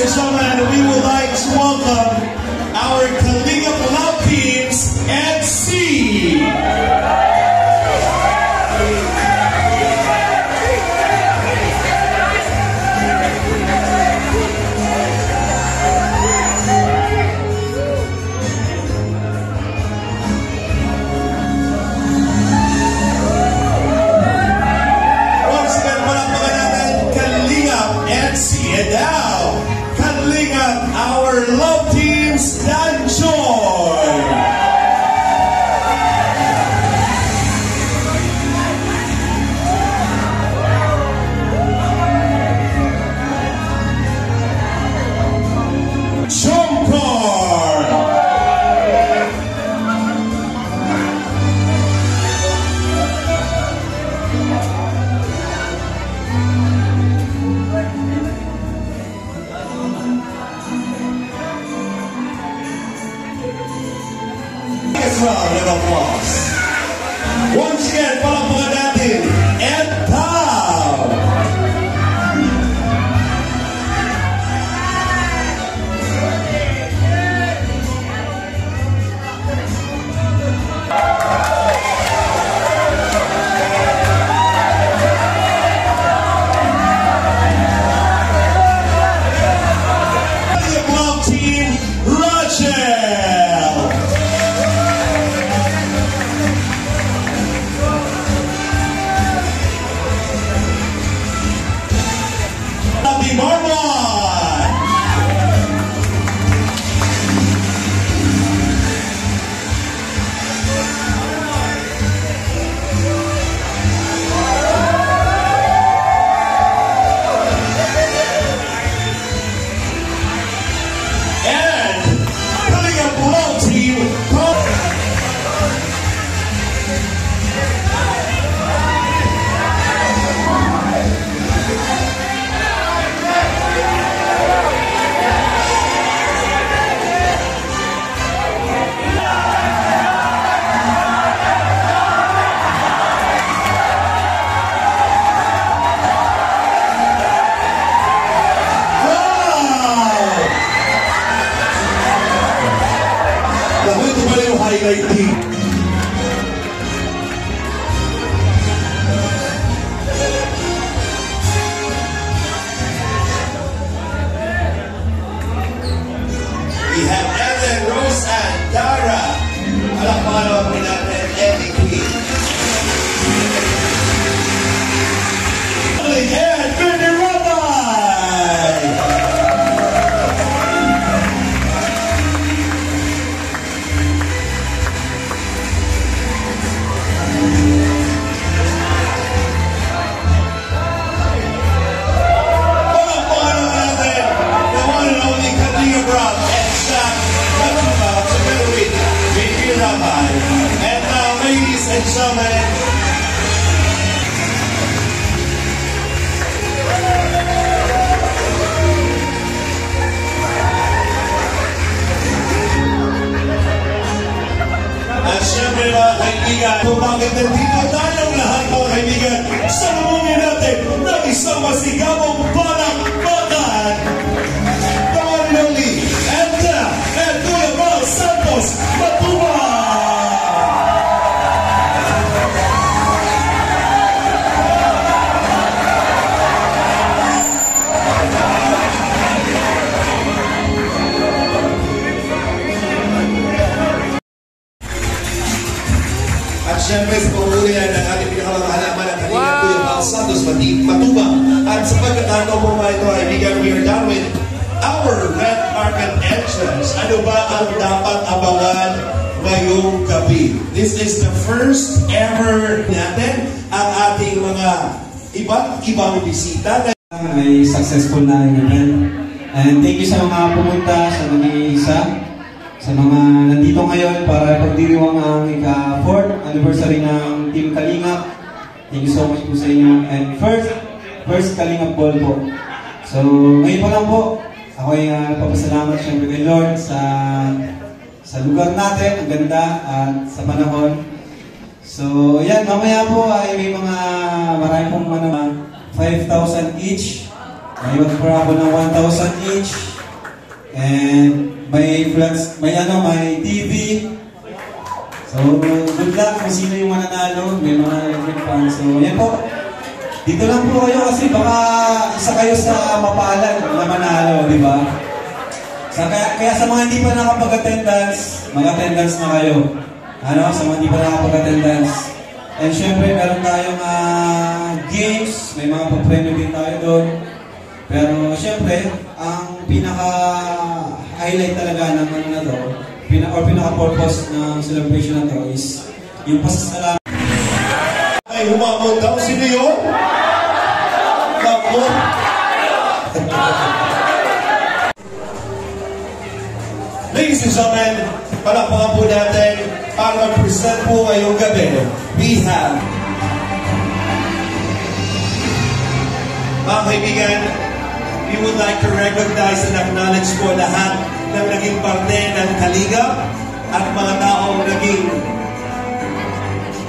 and gentlemen, we would like to welcome our Kalingap Love Teams at sea. And now, Kalingap, our love teams, Dan Joy. Chongkor. Round of applause. Once again, palakpakan natin, Ed Pao. Love team, Rachel. Marlon. And Kalingap Love Team. Highlight team. We have Ellen, Rose, and Dara. Palakpakan naman natin, Eddie Queen. And Vinny Rabay. And now, ladies and gentlemen, at syempre mga kaibigan, kung bakit nandito tayong lahat mga kaibigan, salubungin natin ng isang masigabong palakpakan. The one and only, and Kuya Val Santos Matuba. At syempre sa panguli ng ating pinakamahalaman ng kanina Kuya Val Santos Matuba. At sa pagkakataon po mga ito ay bigyan we are done with our red carpet entrance. Ano ba ang dapat abangan ngayong gabi? This is the first ever natin ang ating mga iba't ibang bisita. May successful na event. And thank you sa mga pumunta, sa nag-iisa, sa mga nandito ngayon para pagdiriwang ang ika-4th anniversary ng Team Kalingap. Thank you so much po sa inyo. And first Kalingap Ball po. So ngayon po lang po, ako ay papasalamat siyempre kay Lord sa lugar natin, ang ganda at sa panahon. So yan, mamaya po ay may mga marami pong 5,000 each. May mag-parabo ng 1,000 each. And may flats, may TV. So, good luck kung sino yung mananalo. May mga electric fans. So, yan po. Dito lang po kayo kasi baka isa kayo sa mapalad na manalo, di ba? Kaya sa mga hindi pa nakapag-attendance, mag-attendance na kayo. Sa mga hindi pa nakapag-attendance. And syempre, meron tayong games, may mga pag-premyo din tayo doon. Pero syempre, ang pinaka-highlight talaga ng pinaka-purpose ng celebration na to is yung pasasalamat. Ay, humamon daw. Sino yun? Ako? Ladies and gentlemen, palakpakan po natin para mag-present po ngayong gabi. We have mga kaibigan, we would like to recognize and acknowledge po lahat ng naging parte ng Kalingap at mga taong naging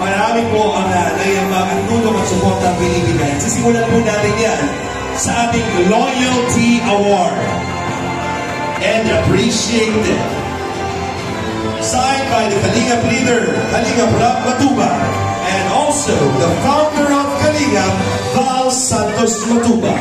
marami po ang naiambag at tulong at support ang binibigay. Sisimulan po natin yan sa ating Loyalty Award and Appreciated. Signed by the Kalingap leader, Kalingap Rap Matuba, and also the founder of Kalingap, Val Santos Matuba.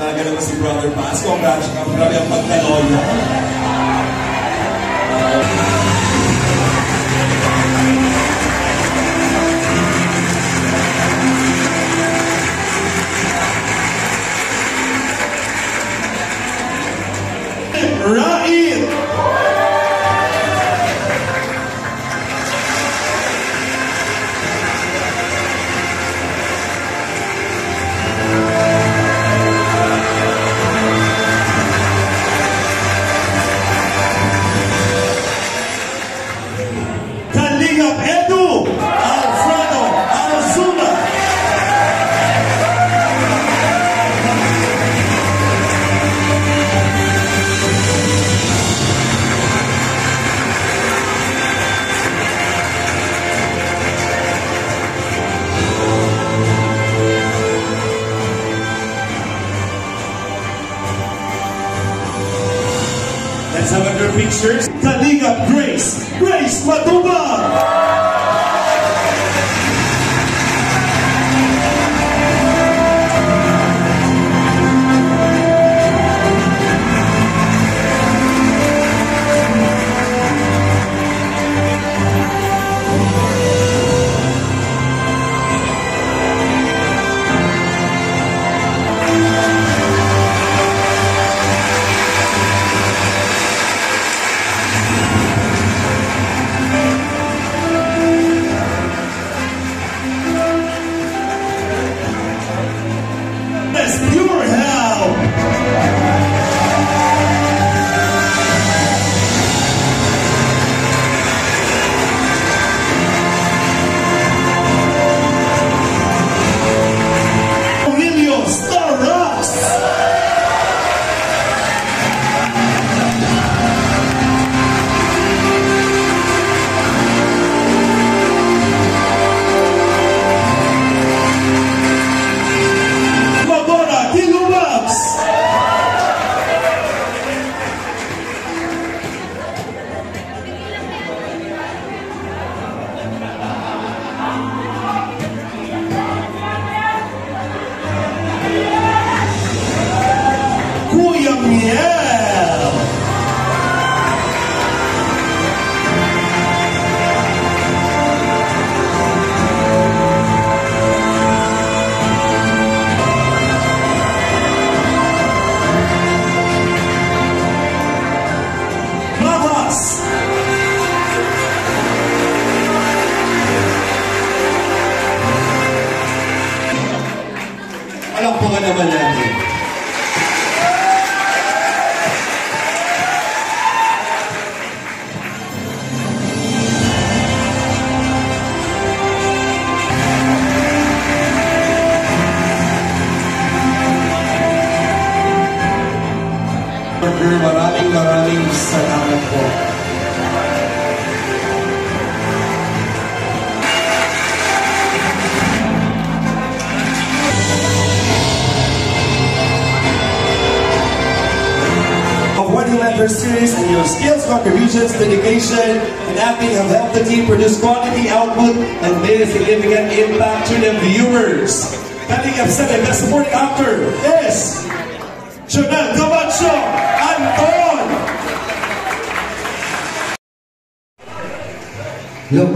Talaga naman si Brother Paz. Congrats ka, grabe ang pagkaloya. Raid! Let's have other pictures. Kalingap Grace Matuba! Palakpakan naman natin. Maraming salamat po. Letter series and your skills, contributions, dedication, and acting have helped the team produce quality output and made a significant impact to the viewers. Coming up second, best supporting actor is Jonel Camacho Anton. Hello.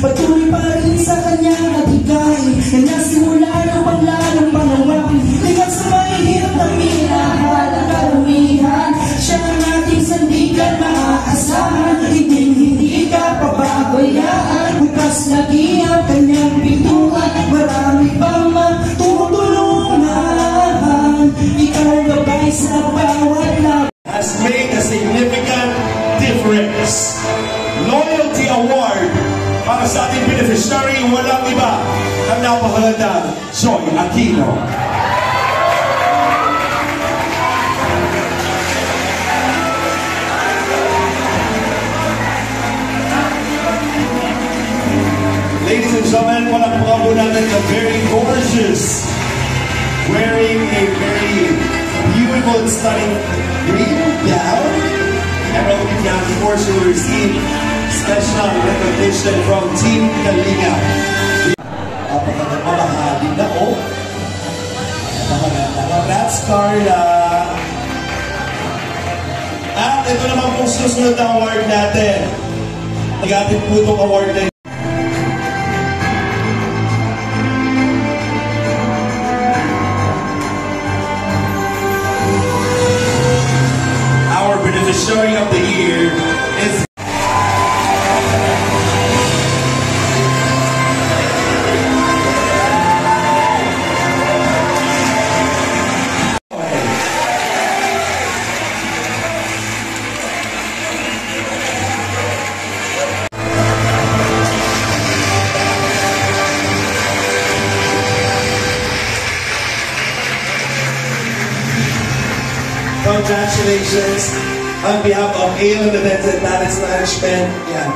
Patuloy pa rin sa kanyang nabigay na nasimula ng paglalong panawag. Hanggang sa mahihirap na minahal ang karumihan, siya ang ating sandigan maaasahan. Hindi ka pababayaan, bukas lagi ang kanyang bituan. Marami pang matutulungan, ikaw gabay sa bawat laban. Has made a significant difference. Loyalty Award para sa ating beneficiary, walang iba ang napakagandang Joy Aquino. Ladies and gentlemen, palakpakan po natin the very gorgeous, wearing a very beautiful and stunning green gown. Emerald Gown, of course, will receive special recognition from Team Kalinga. Napakagandang na o. Napakagandang. Congrats, Carla. At ito naman pong susunod na award natin. Nag-atin po itong award na our beneficiary of the year is congratulations on behalf of ALM Events and Talents Management. Yeah,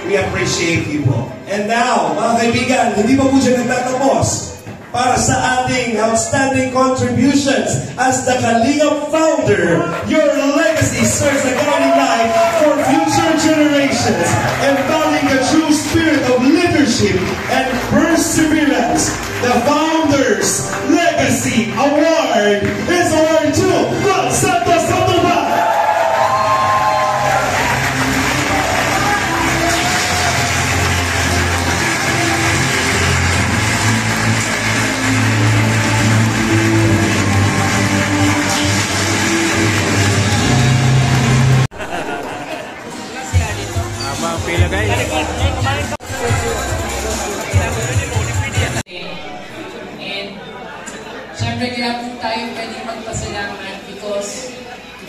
we appreciate you po. And now, mga kaibigan, hindi pa po dyan nagtatapos. Para sa ating outstanding contributions as the Kalinga founder, your legacy serves a guiding light for future generations, embodying the true spirit of leadership and perseverance. The Founders Legacy Award is awarded to Rod Santos Sandoval.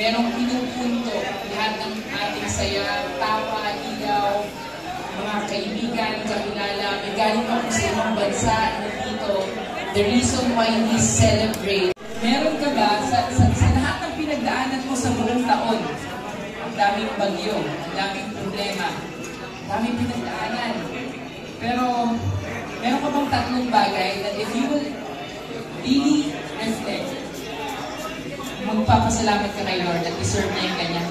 merong pinupunto lahat ng ating saya, tawa, ilaw, mga kaibigan, kakilala, may galing ako sa ibang bansa, dito, the reason why we celebrate. Meron ka ba, sa lahat ng pinagdaanan mo sa buong taon, ang daming bagyo, ang daming problema, ang daming pinagdaanan. Pero, meron ka bang tatlong bagay that if you will really reflect, magpapasalamat ka kay Lord at deserve niya yung kanya.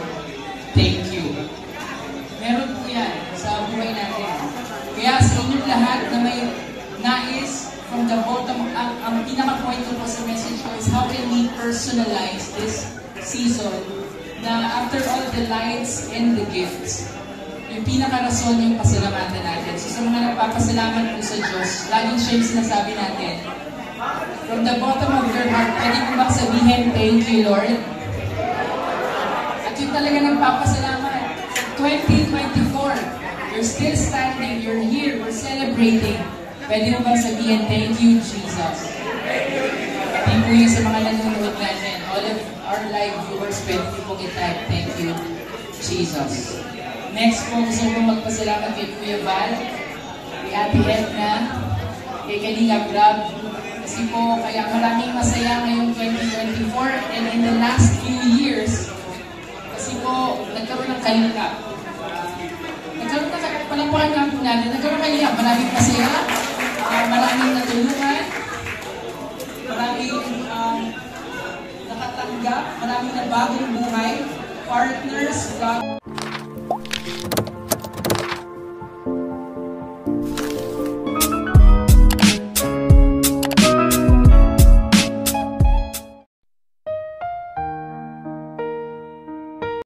Thank you. Meron po yan sa buhay natin. Kaya sa inyong lahat na may nais from the bottom, ang pinaka-point ko po sa message ko is how can we personalize this season na after all the lights and the gifts, yung pinaka-rason yung pasalamatan natin. So sa mga nagpapasalamat po sa Diyos, laging siya yung sinasabi natin, from the bottom of your heart, pwede ko bang sabihin, thank you, Lord? At yun talaga nagpapasalamat. 2024, you're still standing, you're here, we're celebrating. Pwede mo bang sabihin, thank you, Jesus? Thank you sa mga nanonood natin. All of our live viewers, pwede niyo pong i-type, thank you, Jesus. Next po, gusto ko magpasalamat kay Kuya Val, kay Ate Edna, kay Kalinga Grab, kasi po, kaya maraming masaya ngayong 2024 and in the last few years, kasi po, nagkaroon ng kalingap. Palampakan nga po natin, nagkaroon kalingap. Maraming masaya, maraming natulungan, maraming nakatanggap, maraming nabagong buhay, partners, vlog.